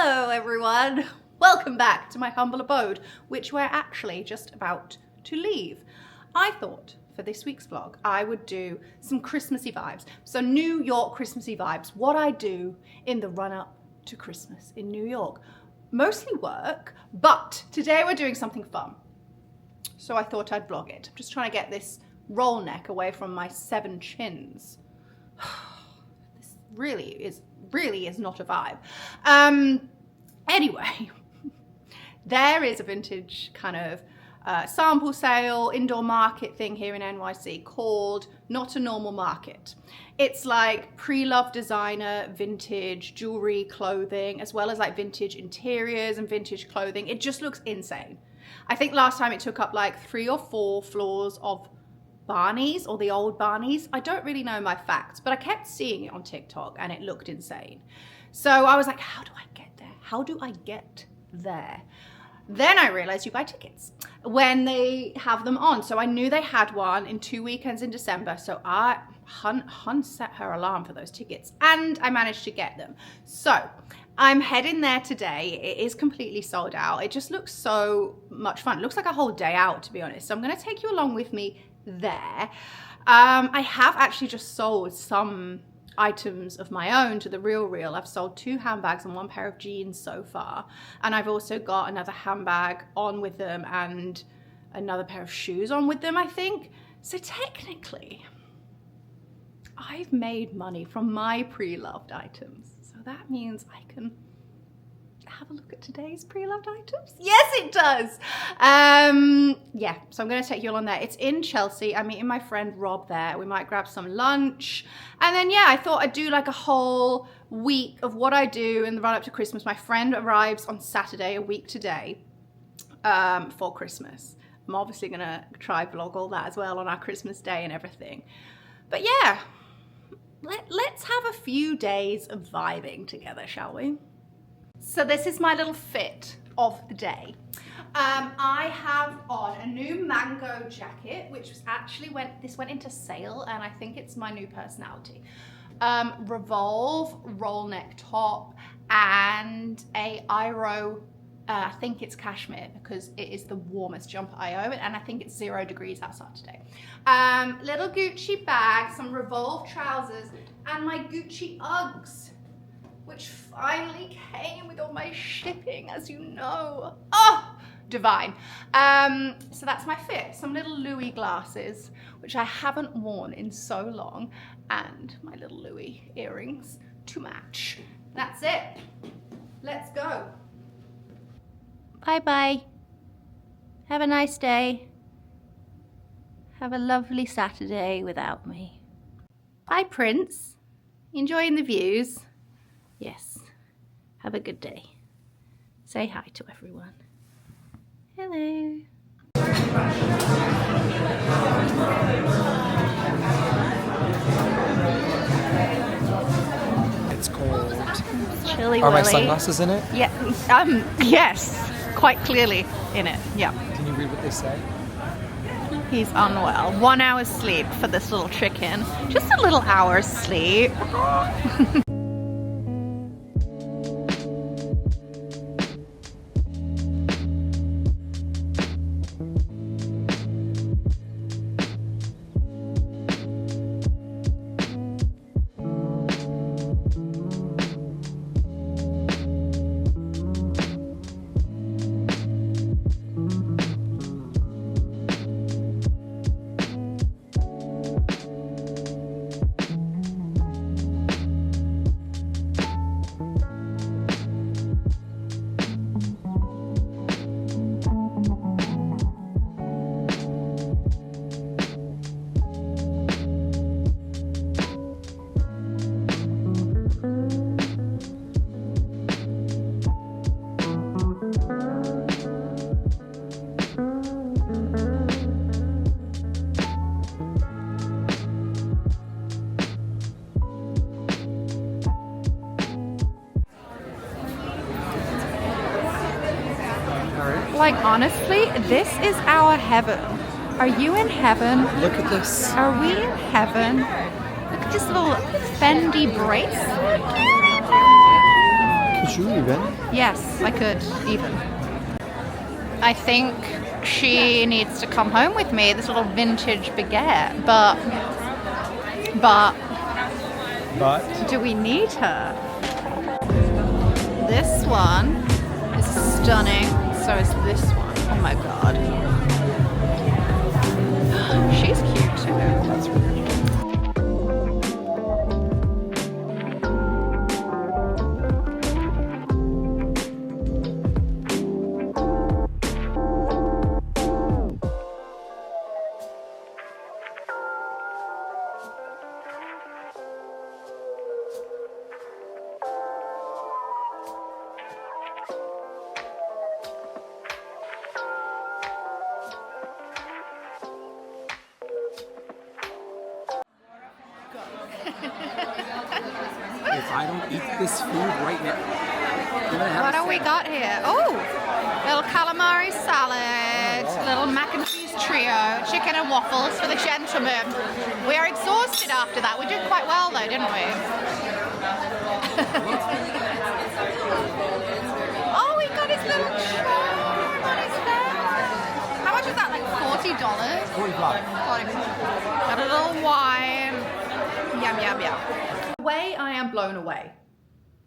Hello everyone, welcome back to my humble abode, which we're actually just about to leave. I thought for this week's vlog I would do some Christmassy vibes. So New York Christmassy vibes, what I do in the run up to Christmas in New York. Mostly work, but today we're doing something fun. So I thought I'd vlog it. I'm just trying to get this roll neck away from my 7 chins. This really is not a vibe. Anyway, there is a vintage kind of sample sale, indoor market thing here in NYC called Not a Normal Market. It's like pre-loved designer, vintage jewelry, clothing, as well as like vintage interiors and vintage clothing. It just looks insane. I think last time it took up like 3 or 4 floors of Barney's or the old Barney's. I don't really know my facts, but I kept seeing it on TikTok and it looked insane. So I was like, how do I get there? How do I get there? Then I realized you buy tickets when they have them on. So I knew they had one in 2 weekends in December. So Hun set her alarm for those tickets and I managed to get them. So I'm heading there today. It is completely sold out. It just looks so much fun. It looks like a whole day out, to be honest. So I'm going to take you along with me there. I have actually just sold some items of my own to The RealReal. I've sold 2 handbags and 1 pair of jeans so far. And I've also got another handbag on with them and another pair of shoes on with them, I think. So technically, I've made money from my pre-loved items. So that means I can have a look at today's pre-loved items. Yes, it does. Yeah, so I'm going to take you all on there. It's in Chelsea. I'm meeting my friend Rob there. We might grab some lunch. And then, yeah, I thought I'd do like a whole week of what I do in the run up to Christmas. My friend arrives on Saturday, a week today, for Christmas. I'm obviously going to try vlog all that as well on our Christmas day and everything. But yeah, let's have a few days of vibing together, shall we? So this is my little fit of the day. I have on a new mango jacket, which was actually went into sale, and I think it's my new personality. Revolve roll neck top and a Iro, I think it's cashmere because it is the warmest jumper I own, and I think it's 0 degrees outside today. Little Gucci bag, some Revolve trousers, and my Gucci Uggs, which finally came with all my shipping, as you know. Oh, divine. So that's my fit. Some little Louis glasses, which I haven't worn in so long, and my little Louis earrings to match. That's it. Let's go. Bye-bye. Have a nice day. Have a lovely Saturday without me. Bye, Prince. Enjoying the views? Yes. Have a good day. Say hi to everyone. Hello. It's called Chilly Are Willy. My Sunglasses in It? Yeah. Yes. Quite clearly in it. Yeah. Can you read what they say? He's unwell. 1 hour's sleep for this little chicken. Just a little hour's sleep. Like, honestly, this is our heaven. Are you in heaven? Look at this. Are we in heaven? Look at this little Fendi bracelet. Could you even? Yes, I could even. I think she needs to come home with me, this little vintage baguette, but do we need her? This one is stunning, so is this one. Oh my god. She's cute too. That's really cute. If I don't eat this food right now, I'm gonna have What a have we set. got here? Oh, little calamari salad, little mac and cheese trio, chicken and waffles for the gentlemen. We are exhausted after that. We did quite well though, didn't we? Oh, we got his little charm on his head. How much was that? Like $40? 45. Got a little wine. Yum, yum, yum. The way I am blown away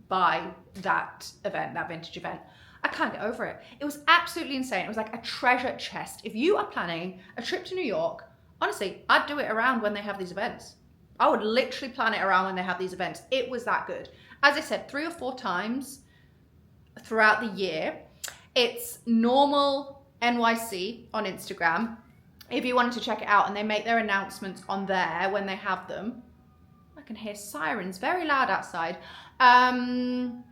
by that event, that vintage event, I can't get over it. It was absolutely insane. It was like a treasure chest. If you are planning a trip to New York, honestly, I'd do it around when they have these events. I would literally plan it around when they have these events. It was that good. As I said, 3 or 4 times throughout the year. It's normal NYC on Instagram if you wanted to check it out, and they make their announcements on there when they have them. I can hear sirens very loud outside. And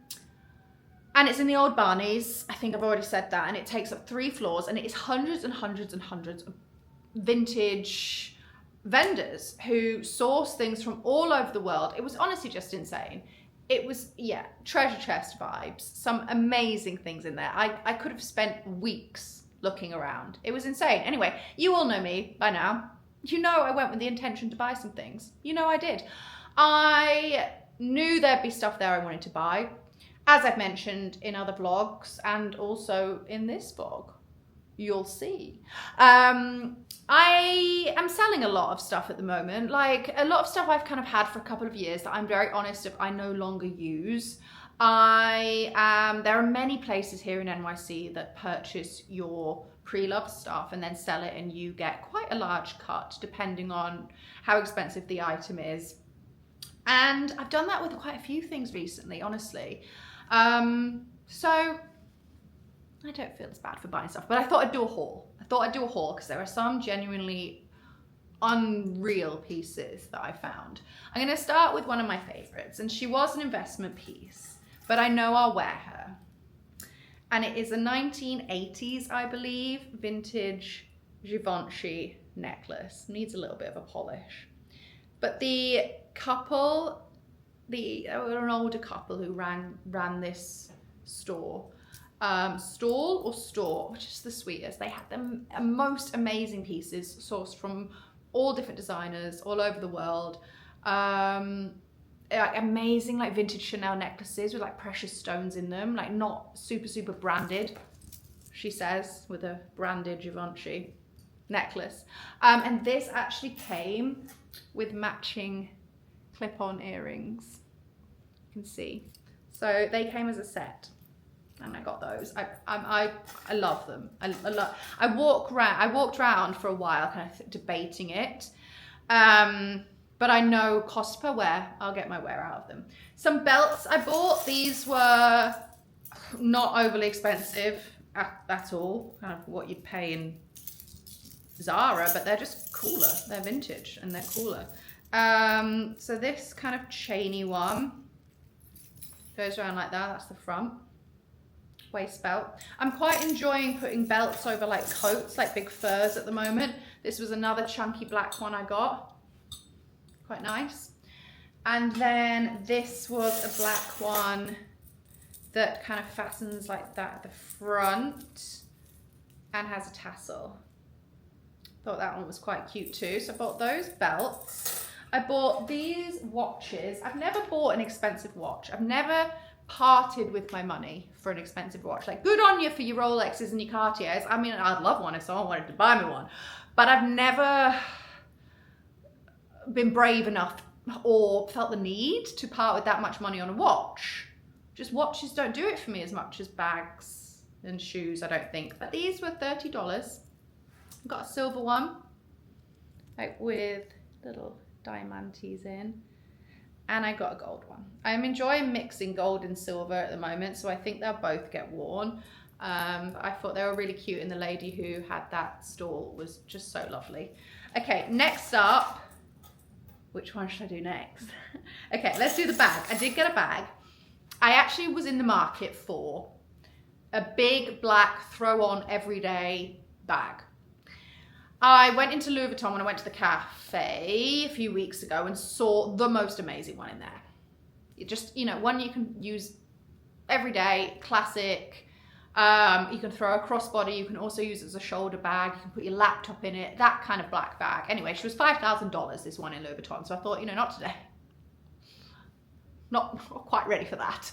it's in the old Barney's. I think I've already said that. And it takes up 3 floors, and it is hundreds and hundreds and hundreds of vintage vendors who source things from all over the world. It was honestly just insane. It was, yeah, treasure chest vibes. Some amazing things in there. I could have spent weeks looking around. It was insane. Anyway, you all know me by now. You know I went with the intention to buy some things. You know I did. I knew there'd be stuff there I wanted to buy, as I've mentioned in other vlogs and also in this vlog. You'll see. I am selling a lot of stuff at the moment, like a lot of stuff I've kind of had for a couple of years that I'm very honest if I no longer use. There are many places here in NYC that purchase your pre-loved stuff and then sell it, and you get quite a large cut depending on how expensive the item is. And I've done that with quite a few things recently, honestly. So I don't feel as bad for buying stuff, but I thought I'd do a haul. Because there are some genuinely unreal pieces that I found. I'm gonna start with one of my favorites, and she was an investment piece, but I know I'll wear her. And it is a 1980s, I believe, vintage Givenchy necklace. Needs a little bit of a polish. But the couple, an older couple who ran this store, store, which is the sweetest. They had the most amazing pieces sourced from all different designers all over the world. Like amazing, like vintage Chanel necklaces with like precious stones in them, like not super branded, she says, with a branded Givenchy necklace. And this actually came with matching clip-on earrings. You can see. So they came as a set. And I got those. I love them. I walked around for a while, kind of debating it. But I know cost per wear, I'll get my wear out of them. Some belts I bought. These were not overly expensive at all. Kind of what you'd pay in Zara, but they're just cooler. They're vintage and they're cooler. So this kind of chainy one goes around like that. That's the front. Waist belt. I'm quite enjoying putting belts over like coats, like big furs at the moment. This was another chunky black one I got. Quite nice. And then this was a black one that kind of fastens like that at the front and has a tassel. Thought that one was quite cute too. So I bought those belts. I bought these watches. I've never bought an expensive watch. I've never parted with my money for an expensive watch. Like, good on you for your Rolexes and your Cartiers. I mean, I'd love one if someone wanted to buy me one, but I've never been brave enough or felt the need to part with that much money on a watch. Just watches don't do it for me as much as bags and shoes, I don't think. But these were $30. Got a silver one, like with little diamantes in. And I got a gold one. I'm enjoying mixing gold and silver at the moment, so I think they'll both get worn. But I thought they were really cute, and the lady who had that stall was just so lovely. Okay, next up, which one should I do next? Okay, let's do the bag. I did get a bag. I actually was in the market for a big black throw-on everyday bag. I went into Louis Vuitton when I went to the cafe a few weeks ago and saw the most amazing one in there. It just, you know, one you can use every day, classic. You can throw a crossbody. You can also use it as a shoulder bag. You can put your laptop in it, that kind of black bag. Anyway, she was $5,000, this one in Louis Vuitton. So I thought, you know, not today. Not quite ready for that.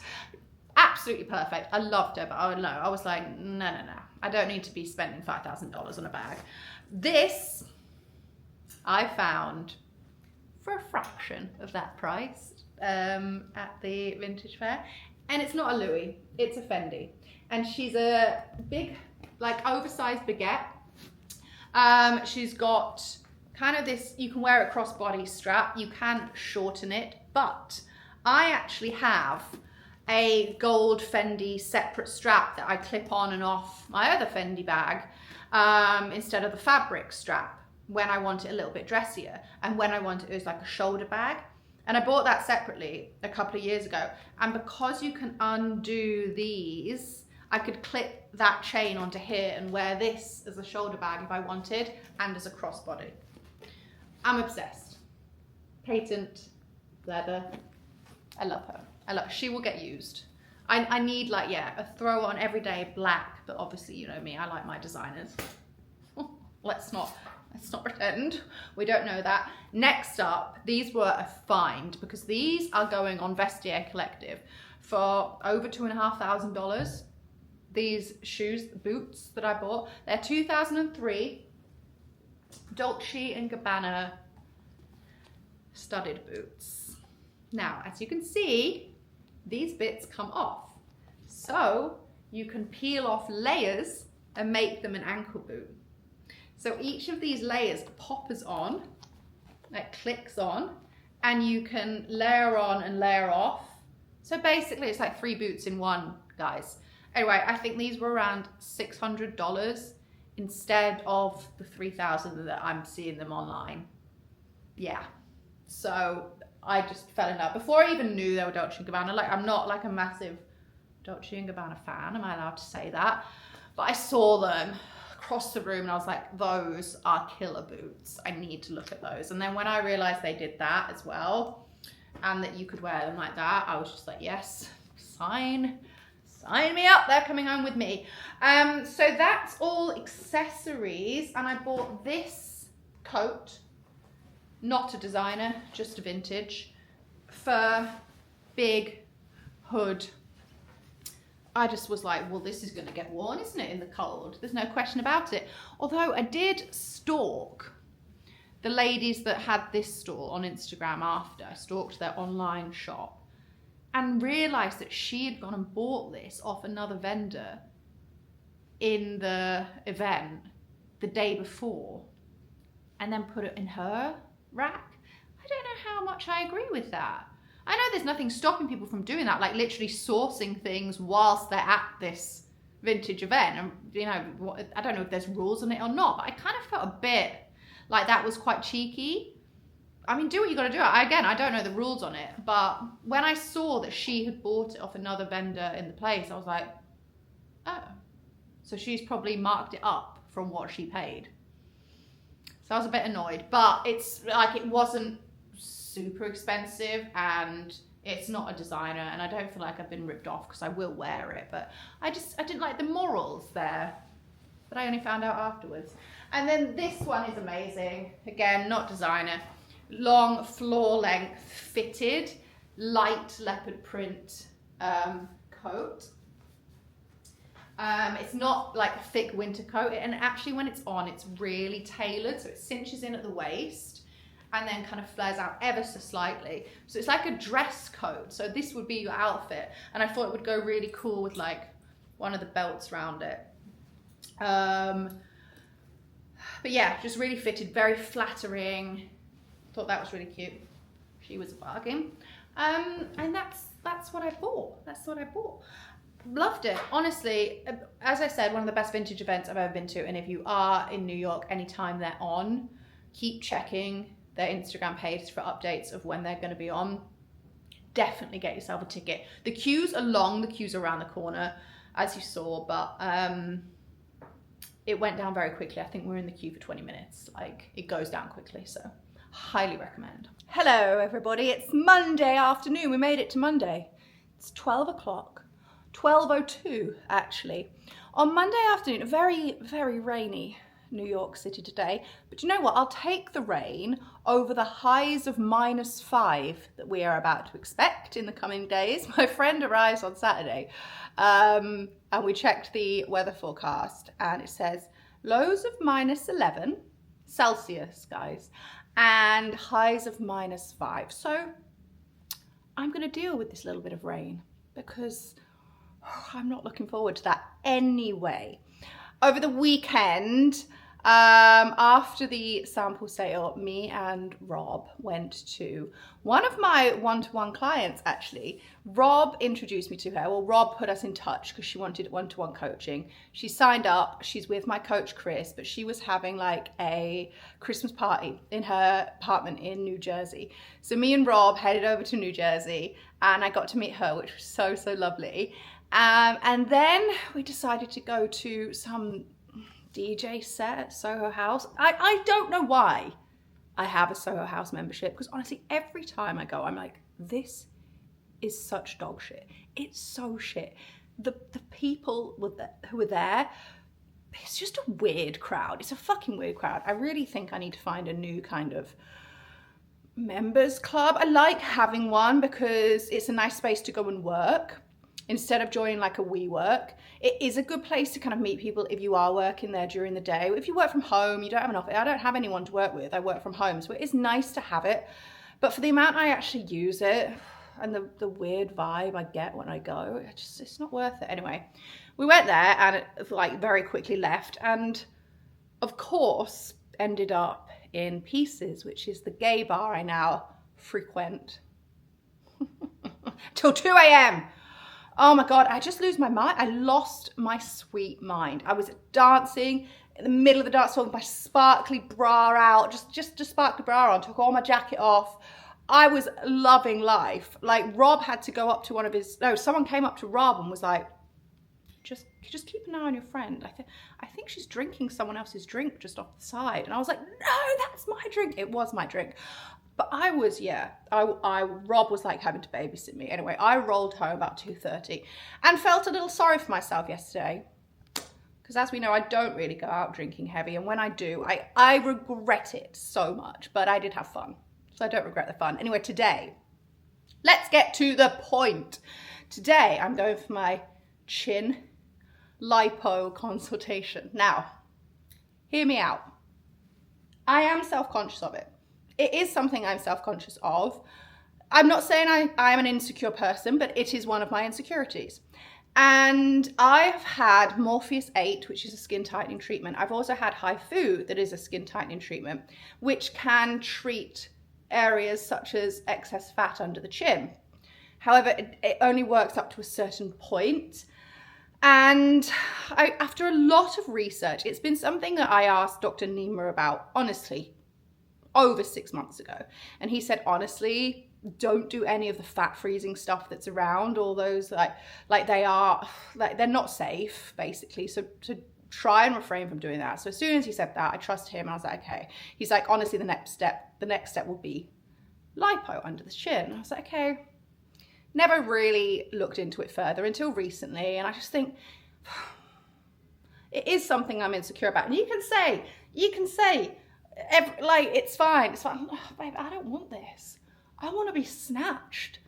Absolutely perfect. I loved her, but I was like, no. I don't need to be spending $5,000 on a bag. This I found for a fraction of that price at the vintage fair. And it's not a Louis, it's a Fendi. And she's a big, like, oversized baguette. She's got kind of this, you can wear a crossbody strap, you can shorten it, but I actually have a gold Fendi separate strap that I clip on and off my other Fendi bag instead of the fabric strap when I want it a little bit dressier, and when I want it as like a shoulder bag. And I bought that separately a couple of years ago, and because you can undo these, I could clip that chain onto here and wear this as a shoulder bag if I wanted, and as a crossbody. I'm obsessed. Patent leather. I love her. She will get used. I need, like, yeah, a throw on everyday black, but obviously, you know me, I like my designers. Let's not pretend we don't know that. Next up, these were a find, because these are going on Vestiaire Collective for over $2,500. These shoes, boots that I bought, they're 2003 Dolce Gabbana studded boots. Now, as you can see, these bits come off. So you can peel off layers and make them an ankle boot. So each of these layers poppers on, it clicks on, and you can layer on and layer off. So basically it's like 3 boots in one, guys. Anyway, I think these were around $600 instead of the $3,000 that I'm seeing them online. Yeah, so I just fell in love. Before I even knew they were Dolce & Gabbana, like, I'm not like a massive Dolce & Gabbana fan, am I allowed to say that? But I saw them across the room and I was like, those are killer boots. I need to look at those. And then when I realized they did that as well, and that you could wear them like that, I was just like, yes, sign me up, they're coming home with me. So that's all accessories. And I bought this coat, not a designer, just a vintage, fur, big hood. I just was like, well, this is going to get worn, isn't it, in the cold? There's no question about it. Although I did stalk the ladies that had this store on Instagram after. I stalked their online shop and realised that she had gone and bought this off another vendor in the event the day before and then put it in her rack. I don't know how much I agree with that. I know there's nothing stopping people from doing that, like literally sourcing things whilst they're at this vintage event. And, you know, I don't know if there's rules on it or not, but I kind of felt a bit like that was quite cheeky. I mean, do what you got to do. Again, I don't know the rules on it, but when I saw that she had bought it off another vendor in the place, I was like, oh, so she's probably marked it up from what she paid. So I was a bit annoyed, but it's like, it wasn't super expensive and it's not a designer, and I don't feel like I've been ripped off because I will wear it, but I didn't like the morals there, but I only found out afterwards. And then this one is amazing. Again, not designer. Long floor length fitted light leopard print coat. It's not like a thick winter coat, and actually when it's on, it's really tailored, so it cinches in at the waist and then kind of flares out ever so slightly. So it's like a dress coat, so this would be your outfit, and I thought it would go really cool with like one of the belts around it. But yeah, just really fitted, very flattering. Thought that was really cute. She was a bargain. And that's what I bought. That's what I bought. Loved it. Honestly, as I said, one of the best vintage events I've ever been to. And if you are in New York, anytime they're on, keep checking their Instagram page for updates of when they're going to be on. Definitely get yourself a ticket. The queues are long, the queues are around the corner, as you saw, but it went down very quickly. I think we were in the queue for 20 minutes. Like, it goes down quickly, so highly recommend. Hello, everybody. It's Monday afternoon. We made it to Monday. It's 12 o'clock. 12:02, actually. On Monday afternoon, very, very rainy New York City today. But you know what? I'll take the rain over the highs of -5 that we are about to expect in the coming days. My friend arrives on Saturday, and we checked the weather forecast, and it says lows of -11 Celsius, guys, and highs of -5. So I'm going to deal with this little bit of rain because I'm not looking forward to that anyway. Over the weekend, after the sample sale, me and Rob went to one of my one-to-one clients, actually. Rob introduced me to her. Well, Rob put us in touch because she wanted one-to-one coaching. She signed up. She's with my coach, Chris, but she was having like a Christmas party in her apartment in New Jersey. So me and Rob headed over to New Jersey, and I got to meet her, which was so, so lovely. And then we decided to go to some DJ set at Soho House. I don't know why I have a Soho House membership, because honestly, every time I go, I'm like, this is such dog shit. It's so shit. The people who were there, it's just a weird crowd. It's a fucking weird crowd. I really think I need to find a new kind of members club. I like having one because it's a nice space to go and work instead of joining like a WeWork. It is a good place to kind of meet people if you are working there during the day. If you work from home, you don't have an office. I don't have anyone to work with. I work from home, so it is nice to have it. But for the amount I actually use it and the weird vibe I get when I go, it's not worth it. Anyway, we went there and it like very quickly left, and of course ended up in Pieces, which is the gay bar I now frequent till 2 a.m. Oh my God, I just lose my mind. I lost my sweet mind. I was dancing in the middle of the dance floor with my sparkly bra out, just a sparkly bra on, took all my jacket off. I was loving life. Like, Rob had to go up to someone came up to Rob and was like, just keep an eye on your friend. I think she's drinking someone else's drink just off the side. And I was like, no, that's my drink. It was my drink. But I was, Rob was like having to babysit me. Anyway, I rolled home about 2:30 and felt a little sorry for myself yesterday. Because as we know, I don't really go out drinking heavy. And when I do, I regret it so much. But I did have fun. So I don't regret the fun. Anyway, today, let's get to the point. Today, I'm going for my chin lipo consultation. Now, hear me out. I am self-conscious of it. It is something I'm self-conscious of. I'm not saying I'm an insecure person, but it is one of my insecurities. And I've had Morpheus 8, which is a skin tightening treatment. I've also had HIFU, that is a skin tightening treatment, which can treat areas such as excess fat under the chin. However, it only works up to a certain point. And after a lot of research, it's been something that I asked Dr. Nima about, honestly, over 6 months ago. And he said, honestly, don't do any of the fat freezing stuff that's around, all those they're not safe, basically. So to try and refrain from doing that. So as soon as he said that, I trust him. And I was like, okay. He's like, honestly, the next step will be lipo under the chin. And I was like, okay. Never really looked into it further until recently. And I just think it is something I'm insecure about. And you can say, it's fine. Oh, babe, I don't want this. I want to be snatched.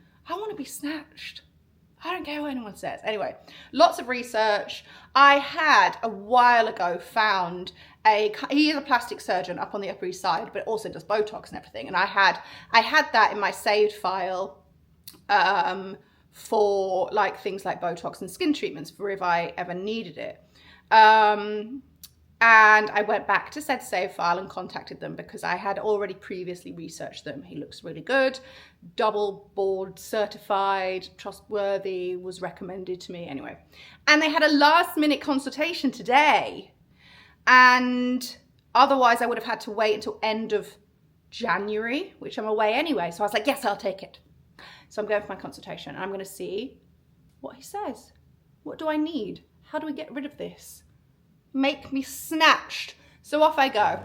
I don't care what anyone says. Anyway, lots of research. I had a while ago found he is a plastic surgeon up on the Upper East Side, but also does Botox and everything. And I had that in my saved file for like things like Botox and skin treatments for if I ever needed it. And I went back to said save file and contacted them because I had already previously researched them. He looks really good, double board certified, trustworthy, was recommended to me anyway. And they had a last minute consultation today. And otherwise I would have had to wait until end of January, which I'm away anyway. So I was like, yes, I'll take it. So I'm going for my consultation and I'm going to see what he says. What do I need? How do we get rid of this? Make me snatched. So off I go.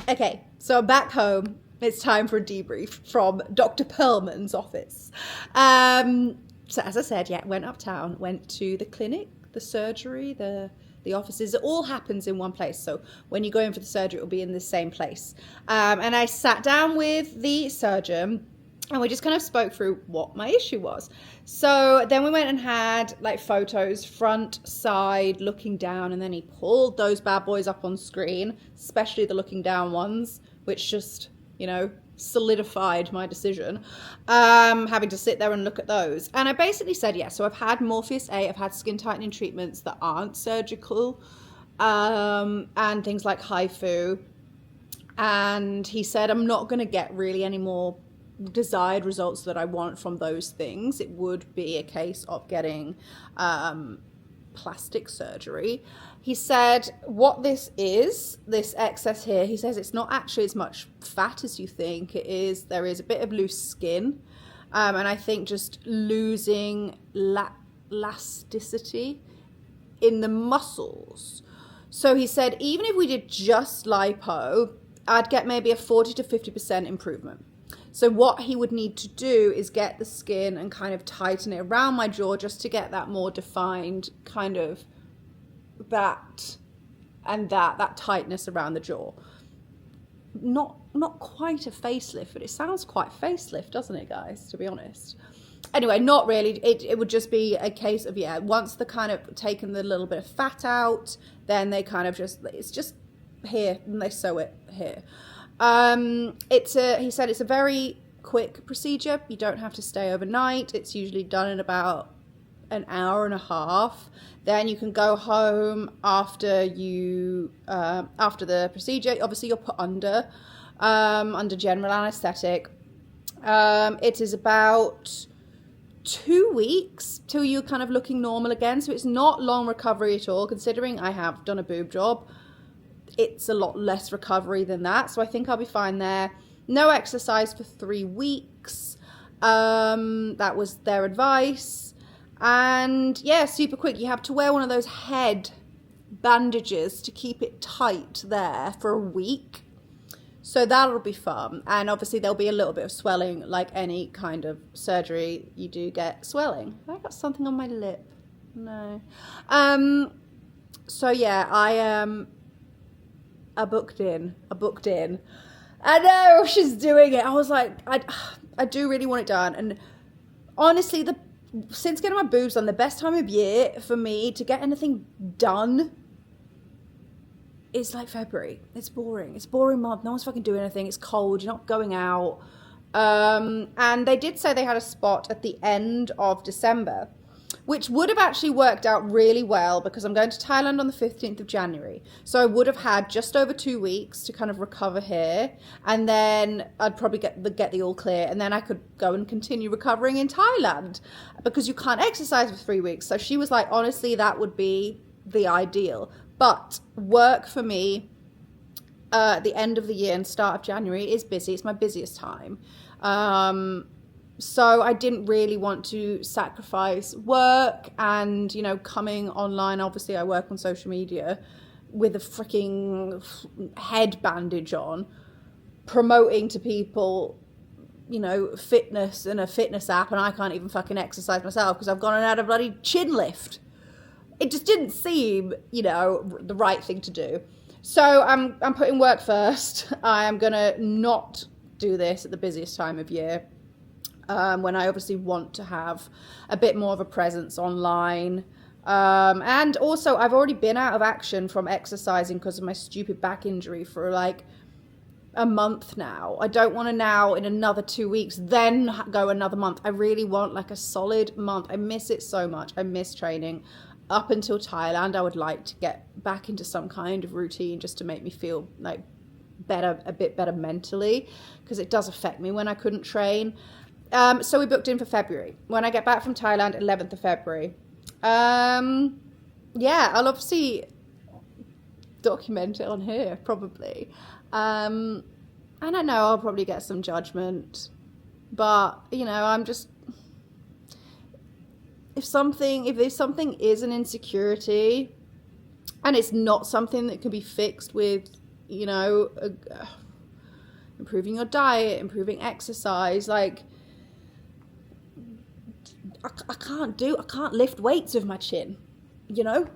Okay, so I'm back home. It's time for a debrief from Dr. Perelman's office. So as I said, yeah, went uptown, went to the clinic, the surgery, the offices. It all happens in one place. So when you go in for the surgery, it will be in the same place. And I sat down with the surgeon and we just kind of spoke through what my issue was. So then we went and had like photos, front, side, looking down, and then he pulled those bad boys up on screen, especially the looking down ones, which just, you know, solidified my decision, having to sit there and look at those. And I basically said, yeah, so I've had Morpheus 8, I've had skin tightening treatments that aren't surgical, and things like HIFU. And he said, I'm not going to get really any more desired results that I want from those things. It would be a case of getting plastic surgery. He said what this is, this excess here, he says it's not actually as much fat as you think it is. There is a bit of loose skin, and I think just losing elasticity in the muscles. So he said even if we did just lipo, I'd get maybe a 40 to 50% improvement. So what he would need to do is get the skin and kind of tighten it around my jaw just to get that more defined kind of that tightness around the jaw. Not quite a facelift, but it sounds quite facelift, doesn't it, guys, to be honest? Anyway, not really. It would just be a case of, yeah, once the kind of taken the little bit of fat out, then they kind of just, it's just here and they sew it here. He said it's a very quick procedure. You don't have to stay overnight. It's usually done in about an hour and a half. Then you can go home after the procedure. Obviously you're put under general anesthetic. It is about 2 weeks till you're kind of looking normal again. So it's not long recovery at all, considering I have done a boob job. It's a lot less recovery than that. So I think I'll be fine there. No exercise for 3 weeks. That was their advice. And yeah, super quick. You have to wear one of those head bandages to keep it tight there for a week. So that'll be fun. And obviously there'll be a little bit of swelling, like any kind of surgery. You do get swelling. I got something on my lip. No. So yeah, I booked in. I know she's doing it. I was like, I do really want it done. And honestly, since getting my boobs done, the best time of year for me to get anything done is like February. It's boring. It's a boring month. No one's fucking doing anything. It's cold. You're not going out. And they did say they had a spot at the end of December, which would have actually worked out really well because I'm going to Thailand on the 15th of January. So I would have had just over 2 weeks to kind of recover here. And then I'd probably get the all clear. And then I could go and continue recovering in Thailand because you can't exercise for 3 weeks. So she was like, honestly, that would be the ideal. But work for me at the end of the year and start of January is busy. It's my busiest time. So I didn't really want to sacrifice work and, you know, coming online. Obviously, I work on social media with a freaking head bandage on, promoting to people you know, fitness and a fitness app, and I can't even fucking exercise myself because I've gone and had a bloody chin lift. It just didn't seem, you know, the right thing to do. So I'm putting work first. I am gonna not do this at the busiest time of year, when I obviously want to have a bit more of a presence online. And also, I've already been out of action from exercising because of my stupid back injury for like a month now. I don't want to now in another 2 weeks then go another month. I really want like a solid month. I miss it so much. I miss training. Up until Thailand, I would like to get back into some kind of routine just to make me feel like better, a bit better mentally, because it does affect me when I couldn't train. So we booked in for February. When I get back from Thailand, 11th of February. Yeah, I'll obviously document it on here, probably. I don't know, I'll probably get some judgment, but, you know, I'm just, if there's something is an insecurity, and it's not something that can be fixed with, you know, improving your diet, improving exercise, like, I can't lift weights with my chin, you know,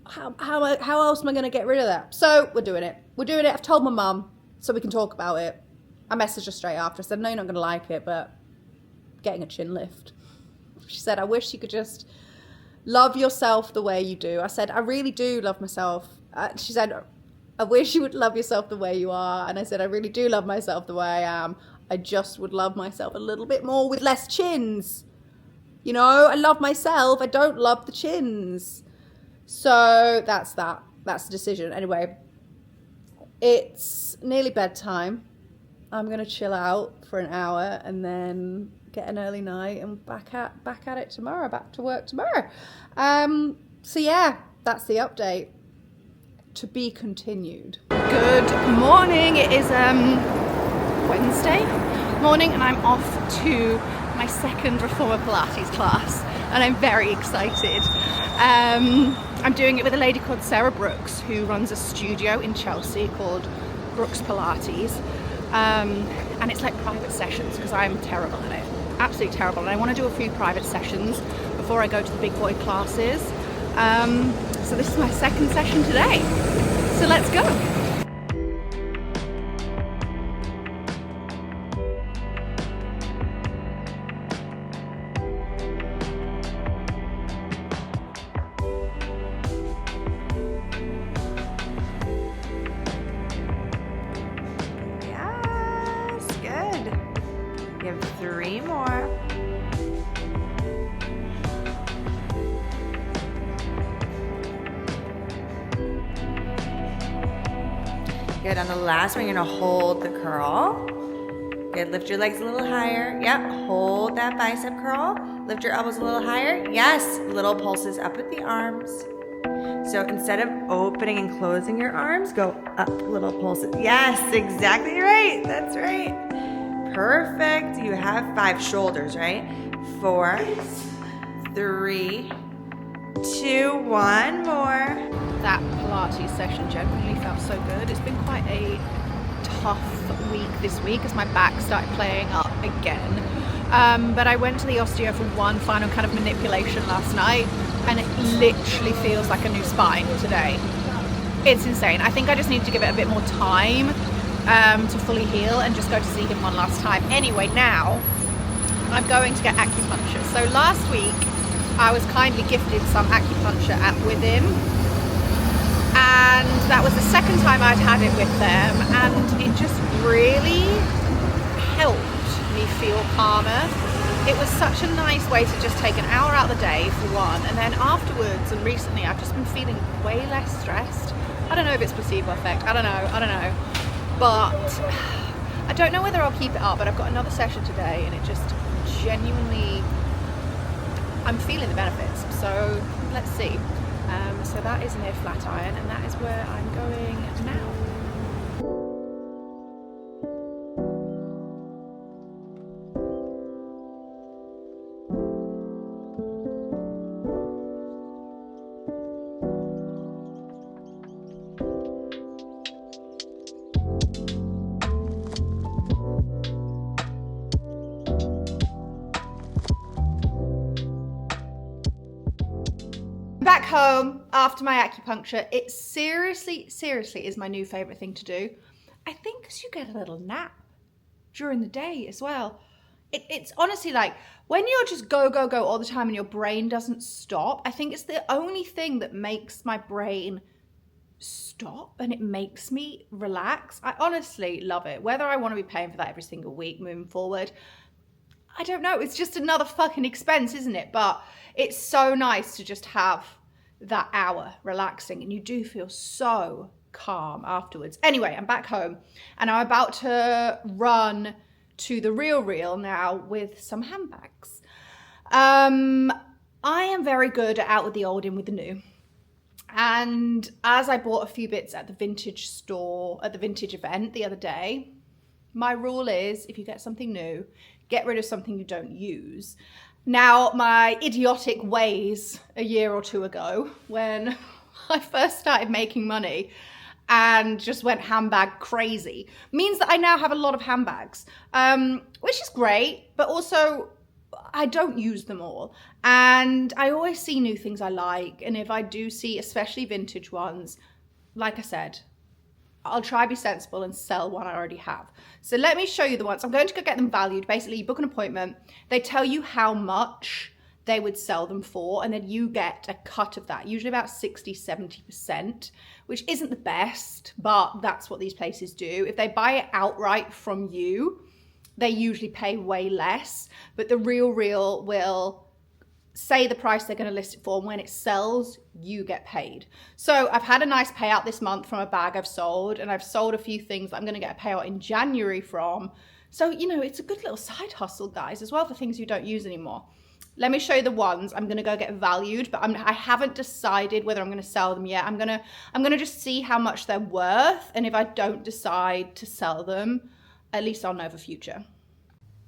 how else am I going to get rid of that? So we're doing it. I've told my mum so we can talk about it. I messaged her straight after. I said, no, you're not going to like it, but getting a chin lift. She said, I wish you could just love yourself the way you do. I said, I really do love myself. She said, I wish you would love yourself the way you are. And I said, I really do love myself the way I am. I just would love myself a little bit more with less chins. You know, I love myself. I don't love the chins. So that's that. That's the decision. Anyway, it's nearly bedtime. I'm going to chill out for an hour and then get an early night and back at it tomorrow. Back to work tomorrow. So yeah, that's the update. To be continued. Good morning. It is Wednesday morning and I'm off to my second Reformer Pilates class and I'm very excited. I'm doing it with a lady called Sarah Brooks, who runs a studio in Chelsea called Brooks Pilates, and it's like private sessions because I'm terrible at it, absolutely terrible, and I want to do a few private sessions before I go to the big boy classes. So this is my second session today, so let's go. Three more. Good. On the last one, you're gonna hold the curl. Good. Lift your legs a little higher. Yep. Hold that bicep curl. Lift your elbows a little higher. Yes. Little pulses up with the arms. So instead of opening and closing your arms, go up, little pulses. Yes, exactly right. That's right. Perfect. You have 5 shoulders, right? 4, 3, 2, 1 more. That Pilates session genuinely felt so good. It's been quite a tough week this week as my back started playing up again. But I went to the osteo for one final kind of manipulation last night and it literally feels like a new spine today. It's insane. I think I just need to give it a bit more time to fully heal and just go to see him one last time. Anyway, now I'm going to get acupuncture. So last week I was kindly gifted some acupuncture at Within, and that was the second time I'd had it with them, and it just really helped me feel calmer. It was such a nice way to just take an hour out of the day for one, and then afterwards and recently I've just been feeling way less stressed. I don't know if it's placebo effect, I don't know. But I don't know whether I'll keep it up, but I've got another session today and it just genuinely, I'm feeling the benefits. So let's see. So that is near Flatiron and that is where I'm going now. back home after my acupuncture. It seriously is my new favorite thing to do. I think because you get a little nap during the day as well. It's honestly like when you're just go all the time and your brain doesn't stop, I think it's the only thing that makes my brain stop and it makes me relax. I honestly love it. Whether I want to be paying for that every single week moving forward, I don't know. It's just another fucking expense, isn't it? But it's so nice to just have that hour relaxing, and you do feel so calm afterwards. Anyway, I'm back home and I'm about to run to the Real now with some handbags. I am very good at out with the old, in with the new. And as I bought a few bits at the vintage store, at the vintage event the other day, my rule is if you get something new, get rid of something you don't use. Now, my idiotic ways a year or two ago, when I first started making money and just went handbag crazy, means that I now have a lot of handbags, which is great, but also I don't use them all. And I always see new things I like. And if I do see, especially vintage ones, like I said, I'll try to be sensible and sell one I already have. So let me show you the ones. I'm going to go get them valued. Basically, you book an appointment. They tell you how much they would sell them for, and then you get a cut of that, usually about 60-70%, which isn't the best, but that's what these places do. If they buy it outright from you, they usually pay way less, but the Real will say the price they're going to list it for, and when it sells, you get paid. So I've had a nice payout this month from a bag I've sold, and I've sold a few things that I'm going to get a payout in January from. So, you know, it's a good little side hustle, guys, as well, for things you don't use anymore. Let me show you the ones I'm going to go get valued, but I haven't decided whether I'm going to sell them yet. I'm going to just see how much they're worth, and if I don't decide to sell them, at least I'll know for future.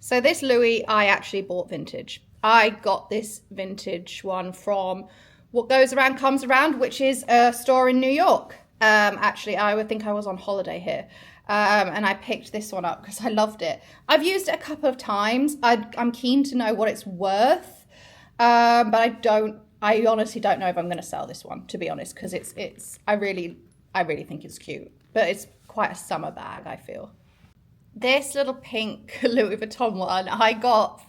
So this Louis, I actually bought vintage. I got this vintage one from What Goes Around Comes Around, which is a store in New York. Actually, I would think I was on holiday here. And I picked this one up because I loved it. I've used it a couple of times. I'm keen to know what it's worth. But I honestly don't know if I'm going to sell this one, to be honest, because I really think it's cute. But it's quite a summer bag, I feel. This little pink Louis Vuitton one I got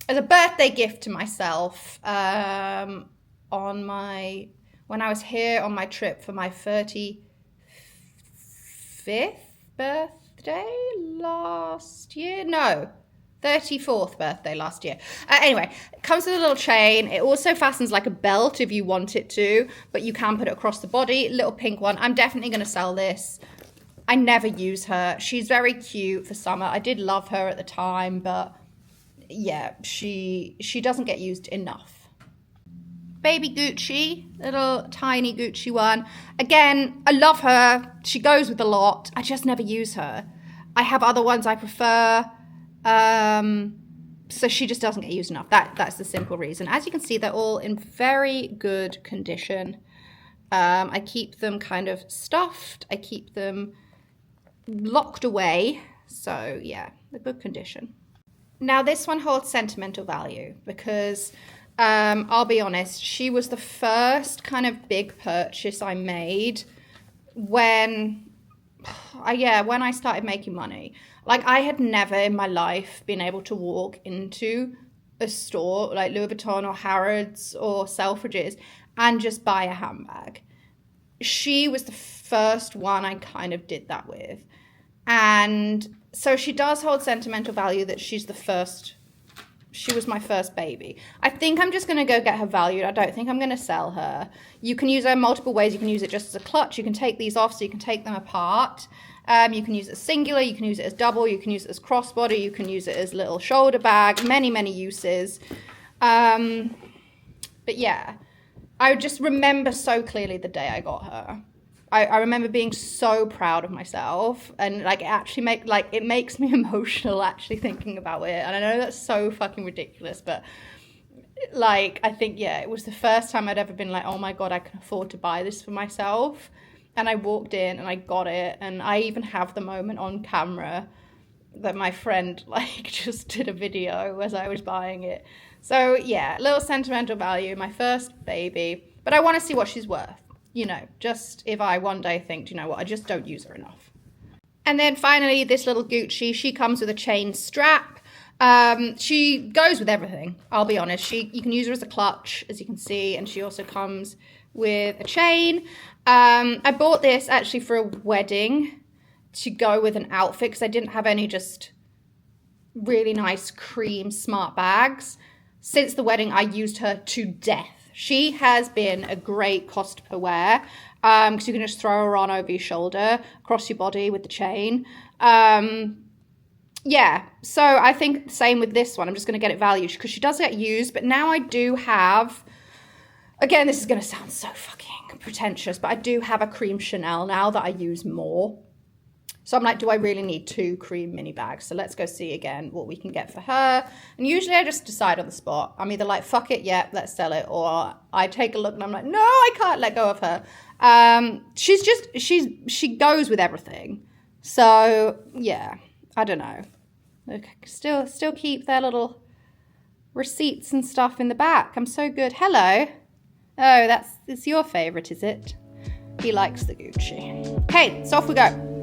as a birthday gift to myself when I was here on my trip for my 35th birthday last year. No, 34th birthday last year. Anyway, it comes with a little chain. It also fastens like a belt if you want it to, but you can put it across the body. Little pink one. I'm definitely going to sell this. I never use her. She's very cute for summer. I did love her at the time, but yeah, she doesn't get used enough. Baby Gucci, little tiny Gucci one. Again, I love her. She goes with a lot. I just never use her. I have other ones I prefer. So she just doesn't get used enough. That's the simple reason. As you can see, they're all in very good condition. I keep them kind of stuffed. I keep them locked away. So yeah, they're good condition. Now this one holds sentimental value because I'll be honest, she was the first kind of big purchase I made when I started making money. Like, I had never in my life been able to walk into a store like Louis Vuitton or Harrods or Selfridges and just buy a handbag. She was the first one I kind of did that with. And so she does hold sentimental value that she was my first baby. I think I'm just going to go get her valued. I don't think I'm going to sell her. You can use her in multiple ways. You can use it just as a clutch. You can take these off so you can take them apart. You can use it as singular. You can use it as double. You can use it as crossbody. You can use it as little shoulder bag. Many, many uses. But yeah, I just remember so clearly the day I got her. I remember being so proud of myself, and like it makes me emotional actually thinking about it. And I know that's so fucking ridiculous, but like I think it was the first time I'd ever been like, oh my god, I can afford to buy this for myself. And I walked in and I got it, and I even have the moment on camera that my friend like just did a video as I was buying it. So yeah, little sentimental value, my first baby, but I want to see what she's worth. You know, just if I one day think, do you know what, I just don't use her enough. And then finally, this little Gucci, she comes with a chain strap. She goes with everything, I'll be honest. You can use her as a clutch, as you can see, and she also comes with a chain. I bought this actually for a wedding to go with an outfit because I didn't have any just really nice cream smart bags. Since the wedding, I used her to death. She has been a great cost per wear because you can just throw her on over your shoulder, across your body with the chain. Yeah, so I think the same with this one. I'm just going to get it valued because she does get used, but now I do have, again, this is going to sound so fucking pretentious, but I do have a cream Chanel now that I use more. So I'm like, do I really need 2 cream mini bags? So let's go see again what we can get for her. And usually I just decide on the spot. I'm either like, fuck it, yeah, let's sell it. Or I take a look and I'm like, no, I can't let go of her. She goes with everything. So yeah, I don't know. Look, still keep their little receipts and stuff in the back. I'm so good. Hello. Oh, it's your favorite, is it? He likes the Gucci. Okay, so off we go.